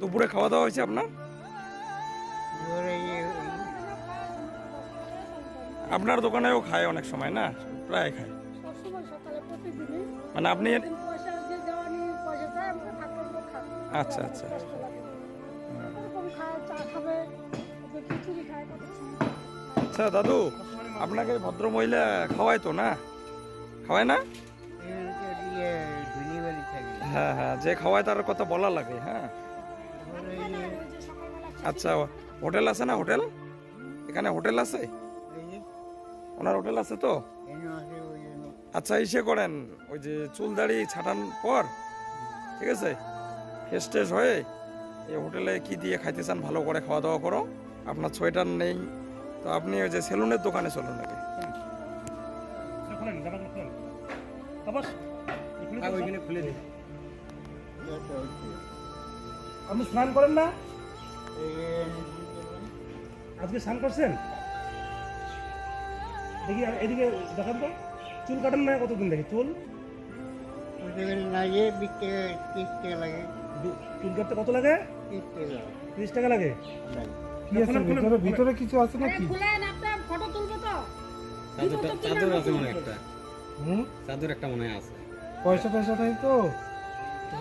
দুপুরে খাওয়া দাওয়া হয়েছে আপনার? আপনার দোকানেও খায় অনেক সময় না, প্রায় খায় মানে আপনি? আচ্ছা আচ্ছা। আচ্ছা দাদু, আপনাকে ভদ্র মহিলা খাওয়ায় তো না? খাওয়ায় না? হ্যাঁ হ্যাঁ, যে খাওয়ায় তার কথা বলা লাগে। হ্যাঁ আচ্ছা, হোটেল আছে না? হোটেল এখানে হোটেল আছে? ওনার হোটেল আছে তো? আচ্ছা, ইসে করেন, ওই যে চুল দাড়ি ছাটান পর, ঠিক আছে, ফ্রেশ ট্রেশ হয়ে এই হোটেলে কি দিয়ে খাইতে চান ভালো করে খাওয়া দাওয়া করো। আপনার সোয়েটার নেই তো আপনি ওই যে সেলুনের দোকানে চলুন নাকি। আপনি স্নান করেন না? আজকে স্নান করছেন? দেখি এদিকে দেখান তো, চুল কাটেন না কতদিন দেখি? চুল চুল কাটতে কত লাগে? 30 টাকা লাগে। কি আছে ভিতরে? ভিতরে কিছু আছে নাকি? চাদর আছে মনে একটা। চাদর একটা মনে আছে। পয়সা টয়সা নাই তো?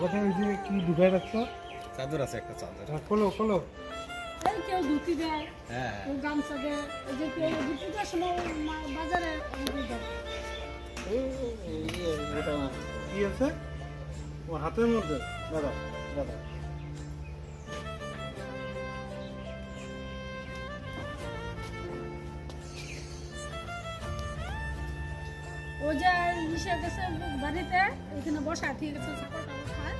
কোথায় ওই যে কি ঢুকায় রাখছো? চাদর আছে একটা চাদর। খোলো খোলো। কেউ ধুতি দেয়, হ্যাঁ কেউ গামছা দেয়, এই যে কেউ পূজার সময় বাজারে দেয়। কি আছে ও হাতের মধ্যে? দাদা দাদা ও যে ইসে গেছে বাড়িতে, ওইখানে বসা ঠিক আছে, ছাগল টাগল খায়।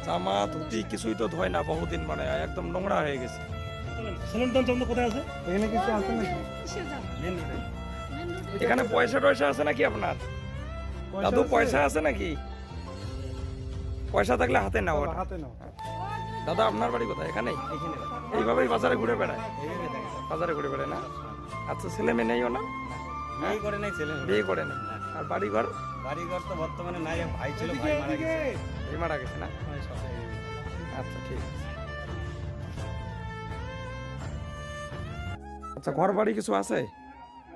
জামা ধুতি কিছুই তো ধয় না বহুদিন, মানে একদম নোংরা হয়ে গেছে। সেলুন টন কোথায় আছে? এখানে কিছু আছে নাকি? কিসে যাবে? মেন রোডে। মেন রোডে। এখানে পয়সা টয়সা আছে নাকি আপনার? দাদু পয়সা আছে নাকি? পয়সা থাকলে হাতে নাও ওটা। হাতে নাও। দাদা আপনার বাড়ি কোথায়? এখানেই? এইভাবেই বাজারে ঘুরে বেড়ায়? বাজারে ঘুরে বেড়ায় না? আচ্ছা, ছেলে মেয়ে নেইও না? বিয়ে করে নাই ছেলে। বিয়ে করে নেই। আর বাড়ি ঘর? বাড়িঘর তো বর্তমানে নাই, ভাই ছিল, ভাই মারা গেছে। এই মারা গেছে না? ভাই সবাই আচ্ছা ঠিক আছে। আচ্ছা, ঘর বাড়ি কিছু আছে?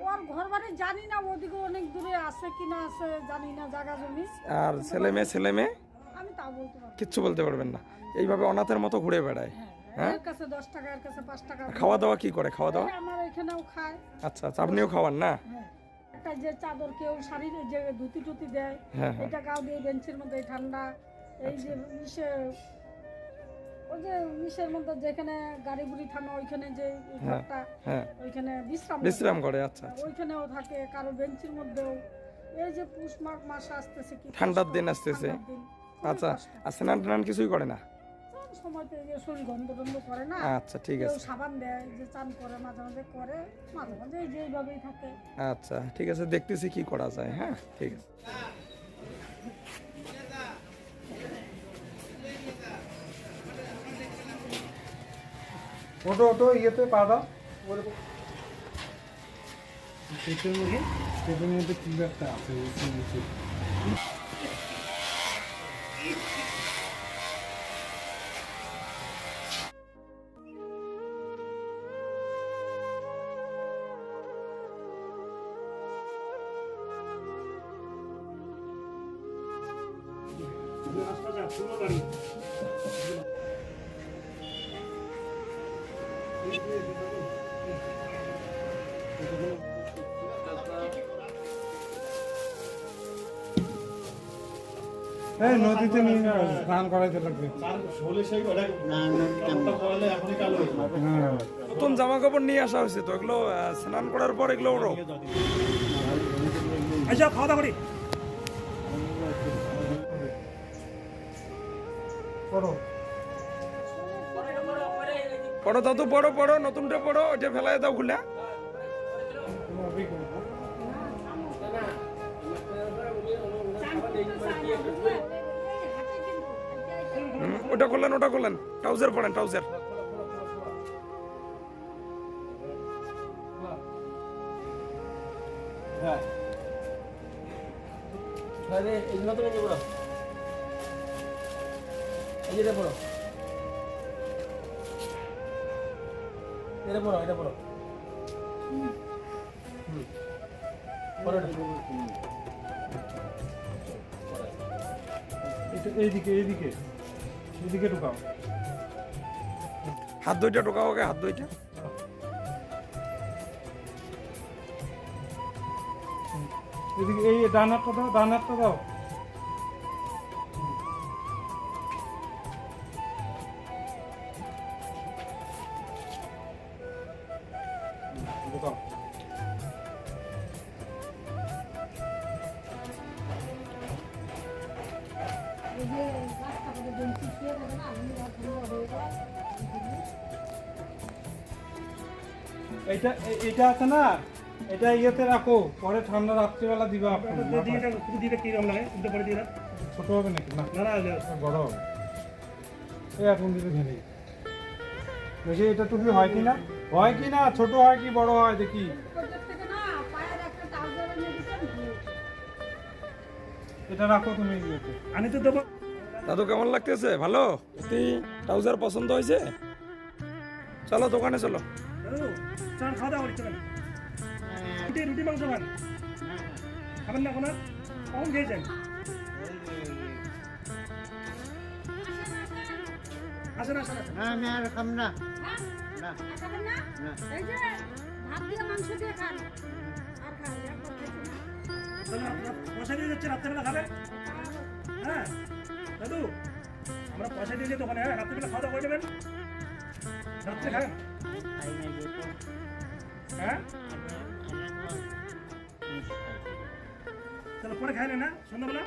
ওর ঘর বাড়ি জানি না, ওদিকে অনেক দূরে আছে কিনা আছে জানি না, জায়গা জমি। আর ছেলে মেয়ে? আমি তাও বলতে পারবো না। কিচ্ছু বলতে পারবেন না? এইভাবে অনাথের মতো ঘুরে বেড়ায়? হ্যাঁ? এর কাছে 10 টাকা, এর কাছে 5 টাকা। খাওয়া দাওয়া কি করে? খাওয়া দাওয়া? এই আমার এখানেও খায়। আচ্ছা আচ্ছা, আপনিও খাওয়ান না? হ্যাঁ, একটা যে চাদর কেউ শাড়ির যে ধুতি টুতি দেয়, হ্যাঁ হ্যাঁ। এটা গাও দিয়ে বেঞ্চের মধ্যে ঠান্ডা, এই যে ইসে ওই যে ইসের মধ্যে যেখানে গাড়ি গুড়ি থামে ওইখানে যে ঘরটা, হ্যাঁ, ওইখানে বিশ্রাম করে। আচ্ছা আচ্ছা। ওইখানেও থাকে, কারো বেঞ্চের মধ্যেও। এই যে পুষ মাঘ মাস আসতেছে, কি ঠান্ডার কষ্ট, দিন আসতেছে। ঠান্ডার দিন, খুবই আচ্ছা, কষ্ট। আর স্নান টান কিছুই করে না? সব সময়তে এই যে শরীর গন্ধ টন্ধ করে না, আচ্ছা ঠিক কেউ আছে। সাবান দেয়, যে চান করে মাঝে মাঝে করে, মাঝে মাঝে এই যে এইভাবেই থাকে। আচ্ছা ঠিক আছে, দেখতেছি কি করা যায়। হ্যাঁ ঠিক আছে। ওটো ওটো ইয়েতে পা দাও। পেটের মুখে পেটের মধ্যে কি একটা আছে নিচে। আশপাশে পুরো বাড়ি। এই নদীতে নিয়ে স্নান করাইতে লাগবে। হ্যাঁ নতুন জামা কাপড় নিয়ে আসা হয়েছে তো, এগুলো স্নান করার পর এগুলো ওরো। আচ্ছা, খাওয়া দাওয়া করি। করো। পড়ো দাদু, পড়ো পড়ো, নতুনটা পড়ো, ওইটা ফেলাই দাও খুলে। ওটা করলেন, ওটা করলেন, ট্রাউজার পরেন, ট্রাউজার। এই যে পড়ো। এটা পড়ো এটা পড়ো পড়ো এটা। এইদিকে এইদিকে এইদিকে ঢুকাও। হাত দুইটা ঢোকাও ওকে, হাত দুইটা। এদিকে এই ডান হাতটা দাও, ডান হাতটা দাও। ঢুকাও। এই যে রাস্তা করে বেঞ্চি শুয়ে থাকে না, আমি ঠান্ডা হয়ে যায়। এইটা আছে না, এটা ইয়েতে রাখো, পরে ঠান্ডা রাত্রিবেলা দিবা। দিকে কিরম লাগে উল্টো করে দিয়ে ছোট হবে নাকি? না না না বড় হবে। এই এখন দিতে ঘেরে দেখি এটা টুপি হয় কি না, হয় কি না, ছোট হয় কি বড় হয় দেখি। প্রজেক্ট থেকে না পায়ের একটা ট্রাউজার এনে দিতেন। এটা রাখো তুমি ইয়েতে। আমি তো দেবো। দাদু কেমন লাগতেছে? ভালো? ট্রাউজার পছন্দ হয়েছে? চলো দোকানে চলো। চল খাওয়া দাওয়া করি, চলেন। রুটি রুটি মাংস খান, খাবেন না এখন? কখন খেয়েছেন? আসেন আসেন আসেন। আমি আর খাম না। আর খাবেন না? এই যে ভাত দিয়ে মাংস দিয়ে খান। আর খান, একবার খাইছেন না? চলো, আপনারা পয়সা দিয়ে যাচ্ছে, রাত্রেবেলা খাবেন। হ্যাঁ দাদু, আমরা পয়সা দিয়ে যেতে ওখানে, হ্যাঁ রাত্রেবেলা খাওয়া দাওয়া করে নেবেন। রাত্রে খাবেন? খাই না যেত। হ্যাঁ চলো পরে খাই না সন্ধ্যাবেলা।